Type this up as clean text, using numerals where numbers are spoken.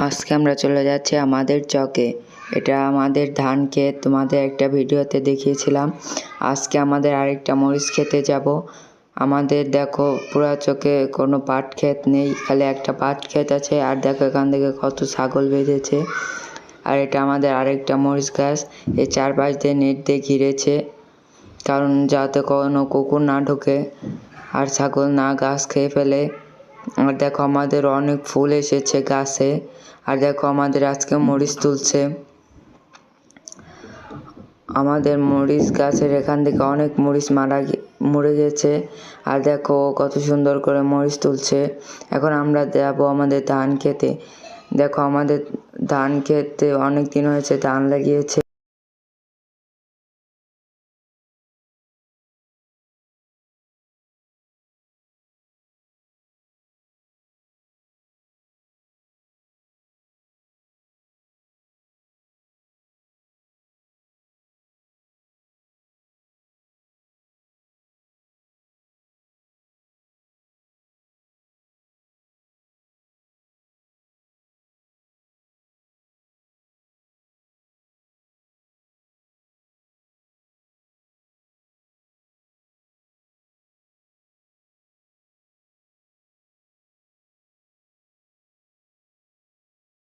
আজকে আমরা চলে যাচ্ছি আমাদের চকে। এটা আমাদের ধান ক্ষেত, তোমাদের একটা ভিডিওতে দেখিয়েছিলাম। আজকে আমাদের আরেকটা মরিচ খেতে যাব। আমাদের দেখো পুরা চকে কোনো পাট ক্ষেত নেই, খালি একটা পাট ক্ষেত আছে। আর দেখো এখান থেকে কত ছাগল বেঁধেছে। আর এটা আমাদের আরেকটা মরিচ গাছ, এই চারপাশ দিয়ে নেট দিয়ে ঘিরেছে, কারণ যাতে কোনো কুকুর না ঢোকে আর ছাগল না গাছ খেয়ে ফেলে। আর দেখো আমাদের অনেক ফুল এসেছে গাছে। আর দেখো আমাদের আজকে মরিচ তুলছে। আমাদের মরিচ গাছের এখান থেকে অনেক মরিচ মরে গেছে। আর দেখো কত সুন্দর করে মরিচ তুলছে। এখন আমরা যাব আমাদের ধান খেতে। দেখো আমাদের ধান খেতে অনেক দিন হয়েছে ধান লাগিয়েছে।